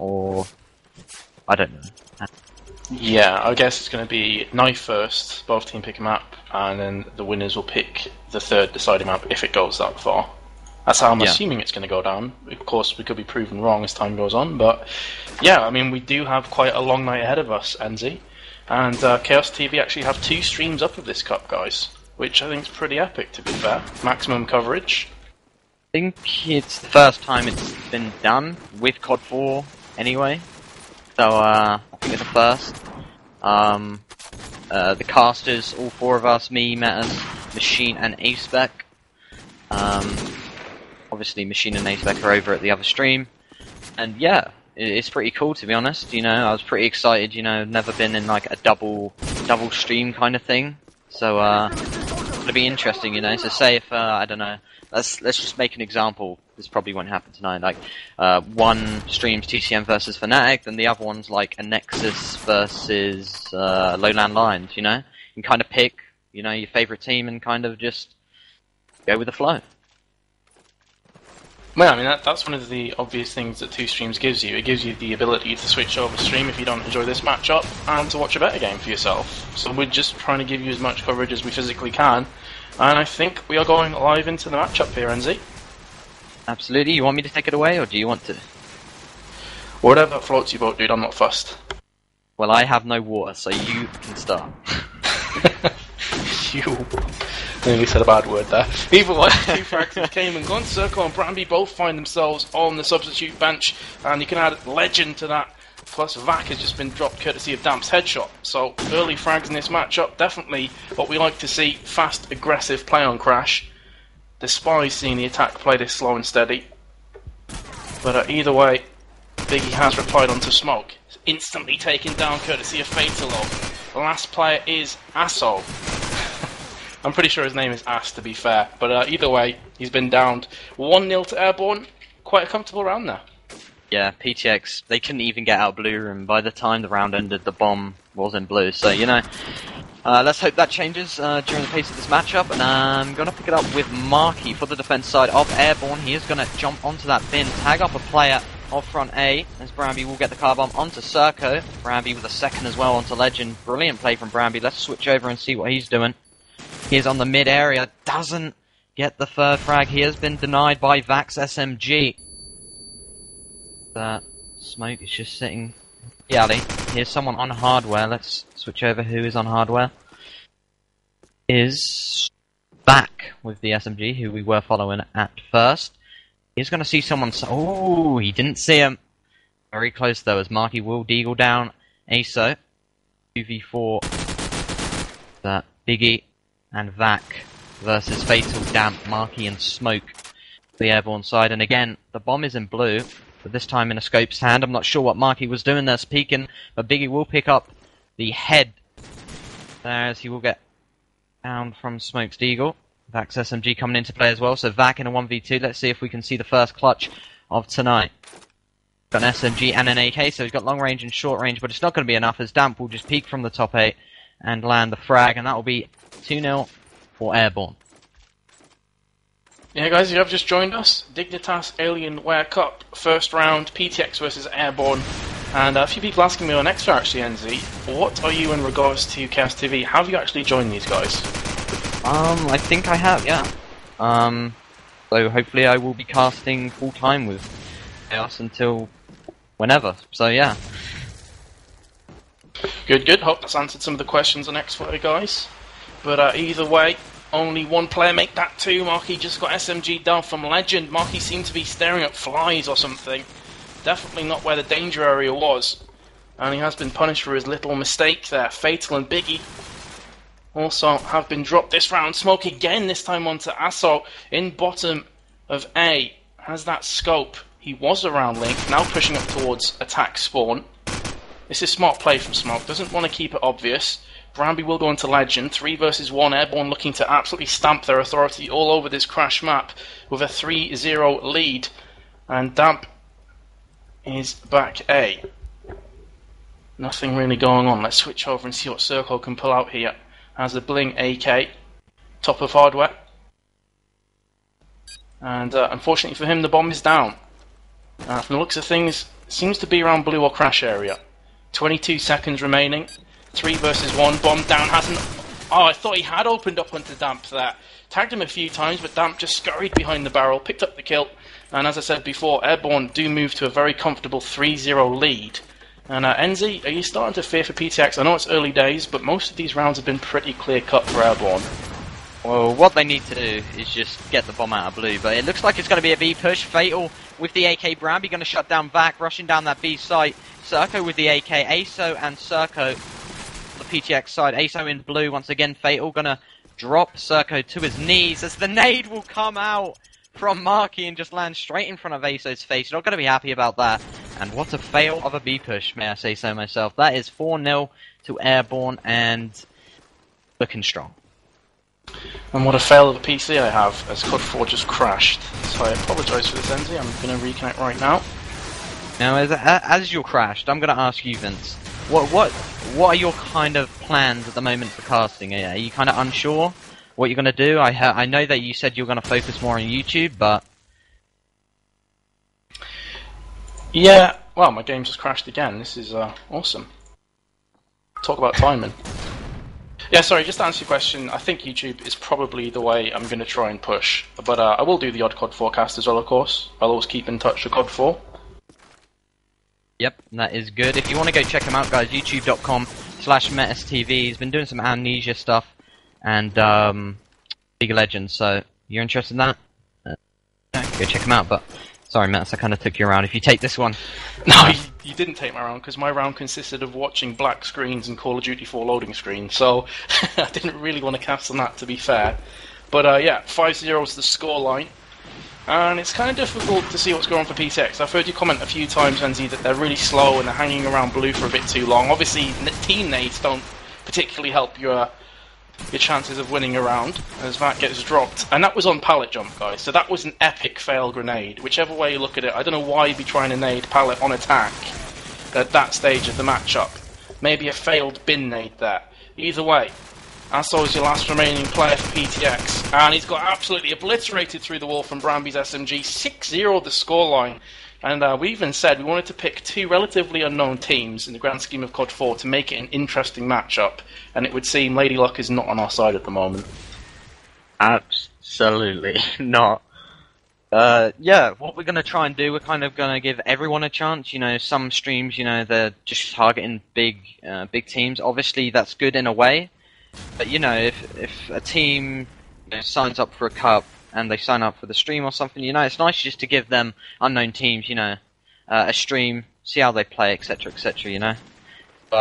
or I don't know. Yeah, I guess it's going to be knife first, both team pick a map, and then the winners will pick the third deciding map if it goes that far. That's how I'm assuming it's going to go down. Of course, we could be proven wrong as time goes on, but yeah, I mean, we do have quite a long night ahead of us, NZ. And Chaos TV actually have 2 streams up of this cup, guys, which I think is pretty epic, to be fair. Maximum coverage. I think it's the first time it's been done with COD4 anyway, so I think it's the first. The casters, all 4 of us, me, Metas, Machine and Aspec. Obviously Machine and Aspec are over at the other stream, and yeah, it's pretty cool, to be honest. You know, I was pretty excited, you know, never been in like a double stream kind of thing, so it'll be interesting, you know. So say if I don't know, let's just make an example. This probably won't happen tonight. Like one streams TCM versus Fnatic, then the other one's like a Nexus versus Lowland Lions. You know, you can kind of pick, you know, your favorite team and kind of just go with the flow. Well, I mean, that's one of the obvious things that 2 streams gives you. It gives you the ability to switch over stream if you don't enjoy this matchup, and to watch a better game for yourself. So we're just trying to give you as much coverage as we physically can, and I think we are going live into the matchup here, NZ. Absolutely. You want me to take it away, or do you want to? Whatever floats your boat, dude. I'm not fussed. Well, I have no water, so you can start. You. I nearly said a bad word there. Either way, 2 frags came and gone. Circle and Branby both find themselves on the substitute bench, and you can add Legend to that. Plus, Vac has just been dropped courtesy of Damp's headshot. So, early frags in this matchup, definitely what we like to see. Fast, aggressive play on Crash. Despise seeing the attack play this slow and steady. But either way, Biggie has replied onto Smoke. Instantly taken down courtesy of Fatalo. The last player is Asso. I'm pretty sure his name is Ass, to be fair. But either way, he's been downed. 1-0 to Airborn. Quite a comfortable round there. Yeah, PTX, they couldn't even get out blue, and by the time the round ended, the bomb was in blue. So, you know, let's hope that changes during the pace of this matchup. And I'm going to pick it up with Marky for the defense side of Airborn. He is going to jump onto that bin, tag up a player off front A, as Bramby will get the car bomb onto Serco. Bramby with a second as well onto Legend. Brilliant play from Bramby. Let's switch over and see what he's doing. He is on the mid area, doesn't get the 3rd frag. He has been denied by Vax SMG. That Smoke is just sitting. Yeah, Ali. Here's someone on hardware. Let's switch over who is on hardware. Is back with the SMG, who we were following at first. He's going to see someone. Oh, he didn't see him. Very close though, as Marky will deagle down ASO. 2v4. That Biggie and Vac versus Fatal, Damp, Marky and Smoke. The Airborne side, and again, the bomb is in blue, but this time in a scope's hand. I'm not sure what Marky was doing there, peeking, but Biggie will pick up the head there, as he will get down from Smoke's deagle. Vac's SMG coming into play as well, so Vac in a 1v2. Let's see if we can see the first clutch of tonight. Got an SMG and an AK, so he's got long range and short range, but it's not going to be enough, as Damp will just peek from the top 8 and land the frag, and that will be 2-0 for Airborne. Yeah, guys, if you have just joined us, Dignitas Alienware Cup, first round, PTX versus Airborn. And a few people asking me on Extra actually, NZ, what are you in regards to Chaos TV? Have you actually joined these guys? I think I have, yeah. So hopefully I will be casting full time with Chaos until whenever. So yeah. Good, good. Hope that's answered some of the questions on X for you guys. But either way, only one player make that 2. Marky just got SMG down from Legend. Marky seemed to be staring at flies or something. Definitely not where the danger area was. And he has been punished for his little mistake there. Fatal and Biggie also have been dropped this round. Smoke again, this time onto Asso in bottom of A. Has that scope. He was around Link, now pushing up towards attack spawn. This is smart play from Smoke. Doesn't want to keep it obvious. Bramby will go into Legend. 3 versus 1. Airborne looking to absolutely stamp their authority all over this Crash map with a 3-0 lead. And Damp is back A. Nothing really going on. Let's switch over and see what Circle can pull out here. Has the Bling AK. Top of hardware. And unfortunately for him, the bomb is down. From the looks of things, seems to be around blue or crash area. 22 seconds remaining. 3 versus 1. Bomb down hasn't... Oh, I thought he had opened up onto Damp there. Tagged him a few times, but Damp just scurried behind the barrel, picked up the kill. And as I said before, Airborn do move to a very comfortable 3-0 lead. And Enzi, are you starting to fear for PTX? I know it's early days, but most of these rounds have been pretty clear-cut for Airborn. Well, what they need to do is just get the bomb out of blue, but it looks like it's going to be a B push. Fatal with the AK Bramby going to shut down Vac, rushing down that B site. Circo with the AK, ASO and Circo the PTX side. ASO in blue, once again Fatal going to drop Circo to his knees as the nade will come out from Marky and just land straight in front of ASO's face. You're not going to be happy about that. And what a fail of a B push, may I say so myself. That is 4-0 to Airborn and looking strong. And what a fail of a PC I have, as COD4 just crashed. So I apologise for this, Enzi. I'm going to reconnect right now. Now, as you're crashed, I'm going to ask you, Vince. What are your kind of plans at the moment for casting? Are you kind of unsure what you're going to do? I know that you said you're going to focus more on YouTube, but... Yeah, well, my game just crashed again. This is awesome. Talk about timing. Yeah, sorry, just to answer your question, I think YouTube is probably the way I'm going to try and push. But I will do the odd COD4 cast as well, of course. I'll always keep in touch with COD4. Yep, that is good. If you want to go check him out, guys, youtube.com/MetasTV. He's been doing some Amnesia stuff and League of Legends, so you're interested in that? Go check him out, but... Sorry, Metas, I kind of took you around. If you take this one... No, you didn't take my round, because my round consisted of watching black screens and Call of Duty 4 loading screens, so I didn't really want to cast on that, to be fair. But yeah, 5-0 is the scoreline, and it's kind of difficult to see what's going on for PTX. I've heard you comment a few times, Enzi, that they're really slow and they're hanging around blue for a bit too long. Obviously, team nades don't particularly help your chances of winning a round as that gets dropped. And that was on pallet jump, guys, so that was an epic fail grenade. Whichever way you look at it, I don't know why you'd be trying to nade pallet on attack at that stage of the matchup. Maybe a failed bin nade there. Either way, Asso is your last remaining player for PTX, and he's got absolutely obliterated through the wall from Bramby's SMG. 6-0 the scoreline. And we even said we wanted to pick two relatively unknown teams in the grand scheme of COD4 to make it an interesting matchup, and it would seem Lady Luck is not on our side at the moment. Absolutely not. Yeah, what we're going to try and do, we're kind of going to give everyone a chance. You know, some streams, you know, they're just targeting big teams. Obviously, that's good in a way. But, you know, if a team signs up for a cup, and they sign up for the stream or something, you know, it's nice just to give them unknown teams, you know, a stream, see how they play, etc., etc., you know.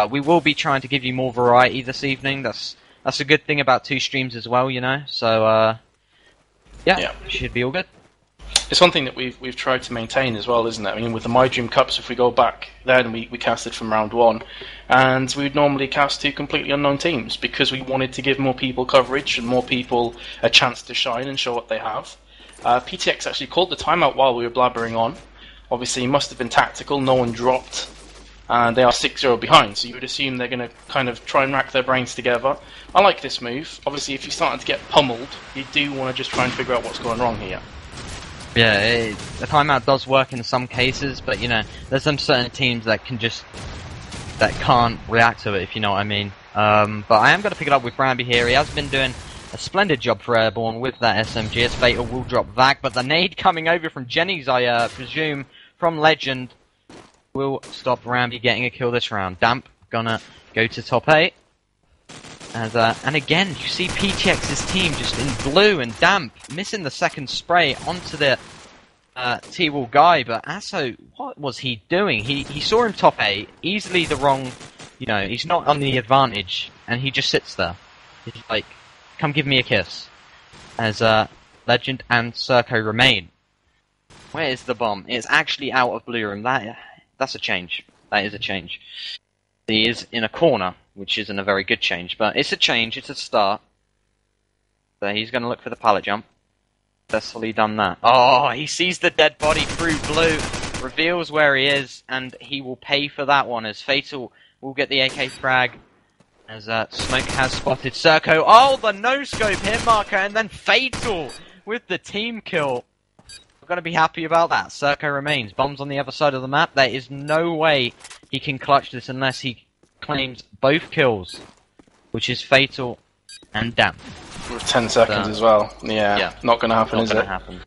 We will be trying to give you more variety this evening. That's a good thing about two streams as well, you know. So, yeah, should be all good. It's one thing that we've tried to maintain as well, isn't it? I mean, with the My Dream Cups, if we go back then, we casted from round one, and we'd normally cast two completely unknown teams because we wanted to give more people coverage and more people a chance to shine and show what they have. PTX actually called the timeout while we were blabbering on. Obviously, it must have been tactical, no one dropped, and they are 6-0 behind, so you would assume they're going to kind of try and rack their brains together. I like this move. Obviously, if you're starting to get pummeled, you do want to just try and figure out what's going wrong here. Yeah, the timeout does work in some cases, but you know, there's some certain teams that can't react to it, if you know what I mean. But I am going to pick it up with Bramby here. He has been doing a splendid job for Airborn with that SMG. As Fatal will drop Vac, but the nade coming over from Jenny's, I presume, from Legend, will stop Bramby getting a kill this round. Damp gonna go to top 8. And again, you see PTX's team just in blue and Damp missing the second spray onto the T-wall guy, but Asso, what was he doing? He saw him top 8, easily the wrong, you know, he's not on the advantage, and he just sits there. He's like, come give me a kiss. As Legend and Circo remain. Where is the bomb? It's actually out of blue room. That's a change. That is a change. He is in a corner, which isn't a very good change, but it's a change, it's a start. So he's going to look for the pallet jump. Successfully done that. Oh, he sees the dead body through blue, reveals where he is, and he will pay for that one as Fatal will get the AK frag. As Smoke has spotted Circo. Oh, the no-scope hit marker, and then Fatal with the team kill. going to be happy about that. Serco remains. Bombs on the other side of the map. There is no way he can clutch this unless he claims both kills, which is fatal and damp. With 10 seconds as well. Yeah, not going to happen, not is gonna it? Happen.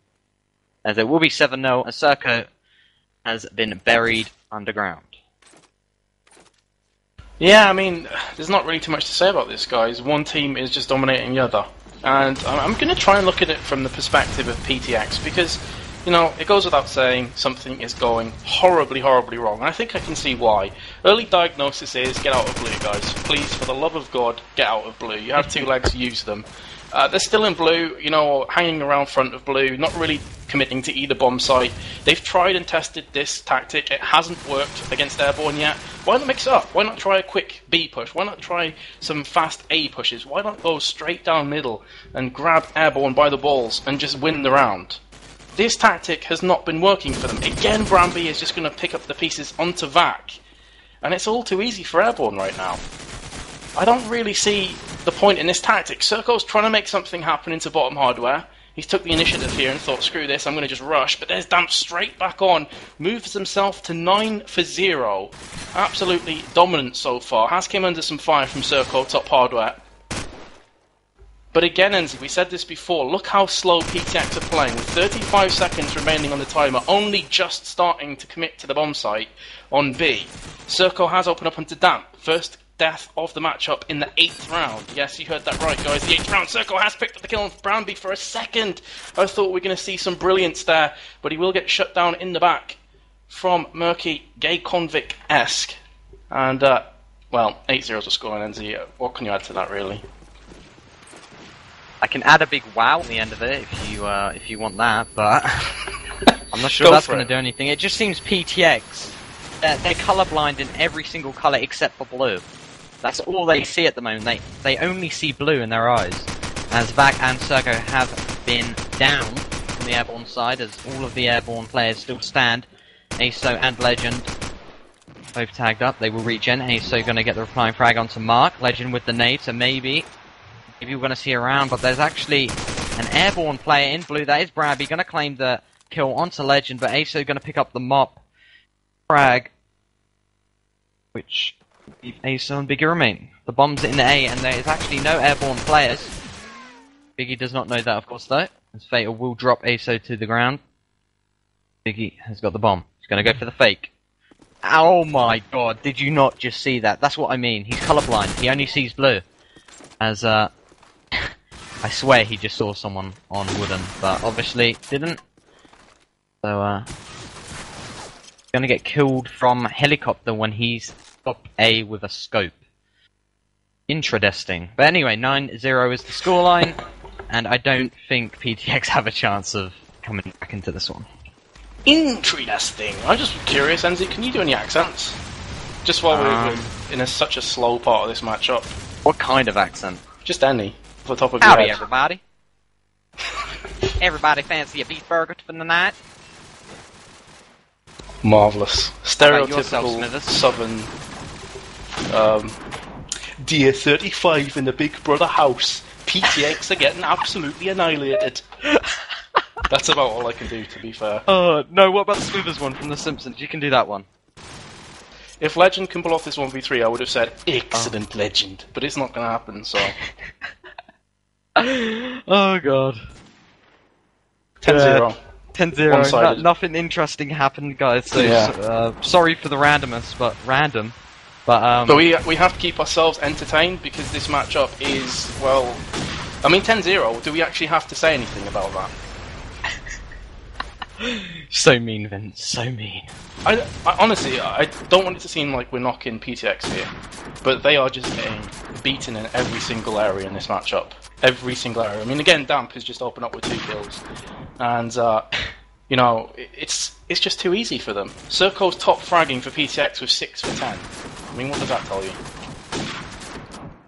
As it will be 7-0, as Serco has been buried underground. Yeah, I mean, there's not really too much to say about this, guys. One team is just dominating the other. And I'm going to try and look at it from the perspective of PTX, because, you know, it goes without saying something is going horribly, horribly wrong. And I think I can see why. Early diagnosis is, get out of blue, guys. Please, for the love of God, get out of blue. You have 2 legs, use them. They're still in blue, you know, hanging around front of blue, not really committing to either bomb site. They've tried and tested this tactic. It hasn't worked against Airborn yet. Why not mix it up? Why not try a quick B push? Why not try some fast A pushes? Why not go straight down middle and grab Airborn by the balls and just win the round? This tactic has not been working for them. Again, Bramby is just going to pick up the pieces onto Vac. And it's all too easy for Airborn right now. I don't really see the point in this tactic. Serco's trying to make something happen into bottom hardware. He's took the initiative here and thought, screw this, I'm going to just rush. But there's Damp straight back on. Moves himself to 9-0. Absolutely dominant so far. Has came under some fire from Serco, top hardware. But again, Enzi, we said this before. Look how slow PTX are playing. With 35 seconds remaining on the timer. Only just starting to commit to the bomb site on B. Serco has opened up onto Damp. First death of the matchup in the 8th round. Yes, you heard that right, guys. The 8th round. Serco has picked up the kill on Bramby for a second. I thought we were going to see some brilliance there, but he will get shut down in the back from Murky, gay convict-esque. And, well, 8-0's a score on NZ. What can you add to that, really? I can add a big wow at the end of it if you want that, but I'm not sure that's going to do anything. It just seems PTX, they're colourblind in every single colour except for blue. That's all they see at the moment. They only see blue in their eyes. As Vac and Serco have been down from the Airborne side, as all of the Airborne players still stand. ASO and Legend both tagged up. They will regen. ASO going to get the replying frag onto Mark. Legend with the nade, so maybe we're going to see around, but there's actually an Airborne player in blue. That is Bramby, going to claim the kill onto Legend, but ASO going to pick up the mop frag, which leave ASO and Biggie remaining. The bomb's in A, and there is actually no Airborne players. Biggie does not know that, of course, though, as Fatal will drop ASO to the ground. Biggie has got the bomb. He's going to go for the fake. Oh my god, did you not just see that? That's what I mean. He's colourblind. He only sees blue. As, I swear he just saw someone on wooden, but obviously didn't. So, gonna get killed from helicopter when he's up A with a scope. Interesting. But anyway, 9-0 is the scoreline, and I don't think PTX have a chance of coming back into this one. Interesting. I'm just curious, Enzi, can you do any accents? Just while we're in such a slow part of this matchup. What kind of accent? Just any. Off the top of your Howdy, head. everybody. Everybody fancy a beef burger for the night? Marvellous. Yourself, Stereotypical southern DA35 in the Big Brother house. PTX are getting absolutely annihilated. That's about all I can do, to be fair. No, what about the Smoothers one from The Simpsons? You can do that one. If Legend can pull off this 1v3, I would have said, excellent Legend. But it's not going to happen, so... Oh, God. 10-0. 10-0. Nothing interesting happened, guys. So, sorry for the randomness, but random. But we have to keep ourselves entertained, because this matchup is, well... I mean, 10-0, do we actually have to say anything about that? So mean, Vince. So mean. I honestly, I don't want it to seem like we're knocking PTX here, but they are just getting beaten in every single area in this matchup. Every single area. I mean, again, Damp has just opened up with 2 kills, and you know, it's just too easy for them. Serco's top fragging for PTX with 6 for 10. I mean, what does that tell you?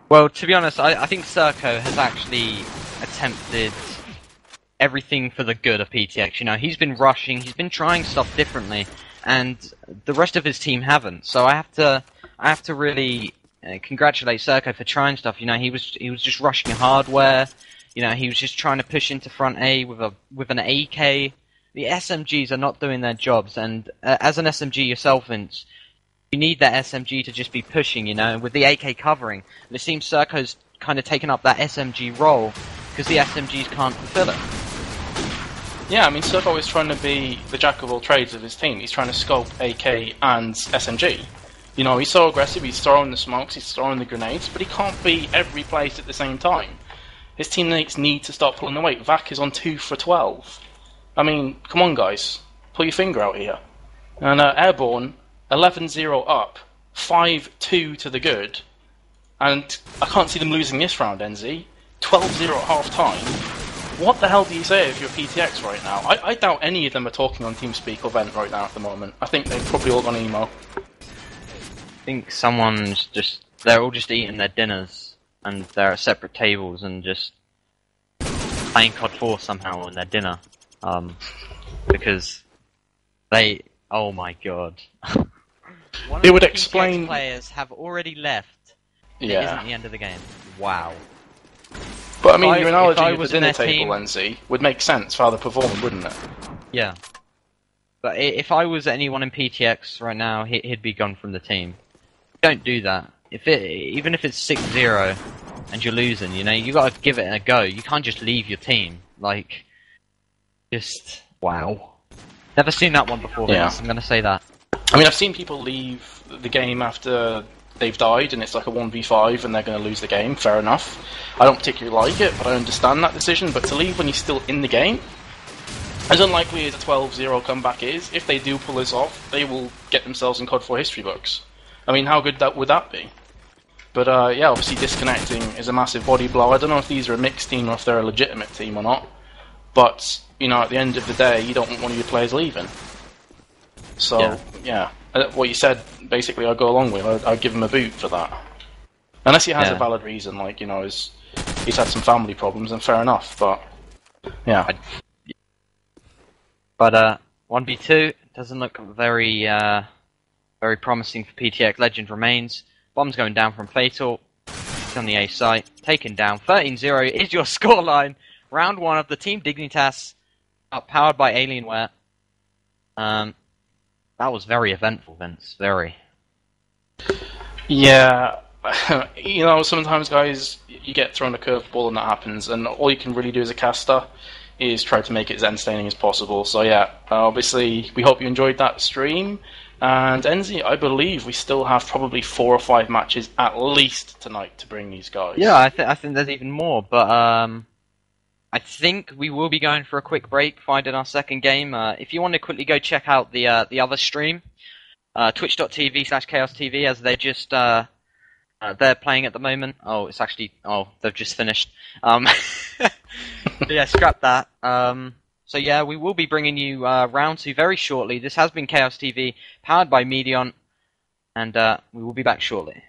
Well, to be honest, I think Serco has actually attempted everything for the good of PTX. You know, he's been rushing, he's been trying stuff differently, and the rest of his team haven't. So I have to really congratulate Serco for trying stuff. You know, he was just rushing hardware. You know, he was just trying to push into front A with an AK, the SMGs are not doing their jobs, and as an SMG yourself, Vince, you need that SMG to just be pushing, you know, with the AK covering. And it seems Serco's kind of taken up that SMG role because the SMGs can't fulfill it. Yeah, I mean, Serco is trying to be the jack of all trades of his team. He's trying to scope AK and SMG. You know, he's so aggressive, he's throwing the smokes, he's throwing the grenades, but he can't be every place at the same time. His teammates need to stop pulling the weight. Vac is on 2 for 12. I mean, come on, guys. Pull your finger out here. And Airborn, 11-0 up, 5-2 to the good. And I can't see them losing this round, NZ. 12-0 at half-time. What the hell do you say if you're PTX right now? I doubt any of them are talking on TeamSpeak or Vent right now at the moment. I think they've probably all gone emo. I think someone's they're all just eating their dinners, and they're at separate tables and just playing COD4 somehow on their dinner. Because oh my god. It would explain... players have already left. Yeah. It isn't the end of the game. Wow. But I mean, your analogy I of the was in dinner their table, team- NZ, would make sense for how they're performing, wouldn't it? Yeah. But if I was anyone in PTX right now, he'd be gone from the team. Don't do that. Even if it's 6-0 and you're losing, you know, you gotta give it a go. You can't just leave your team. Like, just wow. Never seen that one before, Yeah. Vince, I'm gonna say that. I mean, I've seen people leave the game after they've died and it's like a 1v5 and they're going to lose the game. Fair enough. I don't particularly like it, but I understand that decision. But to leave when you're still in the game, as unlikely as a 12-0 comeback is, if they do pull this off, they will get themselves in COD4 history books. I mean, how good would that be? But yeah, obviously disconnecting is a massive body blow. I don't know if these are a mixed team or if they're a legitimate team or not. But, you know, at the end of the day, you don't want one of your players leaving. So, yeah. What you said, basically, I'll go along with. I'll give him a boot for that. Unless he has a valid reason, like, you know, he's had some family problems, and fair enough, but, yeah. But 1v2 doesn't look very very promising for PTX. Legend remains. Bomb's going down from Fatal. He's on the A site. Taken down. 13-0 is your scoreline. Round 1 of the Team Dignitas, powered by Alienware. That was very eventful, Vince. Very. Yeah. You know, sometimes, guys, you get thrown a curveball and that happens, and all you can really do as a caster is try to make it as entertaining as possible. So yeah, obviously, we hope you enjoyed that stream. And Enzi, I believe we still have probably 4 or 5 matches at least tonight to bring these guys. Yeah, I think there's even more, but I think we will be going for a quick break, finding our second game. If you want to quickly go check out the other stream, twitch.tv/chaostv, as they just they're playing at the moment. They've just finished. Yeah, scrap that. So yeah, we will be bringing you round 2 very shortly. This has been Chaos TV, powered by Medion, and we will be back shortly.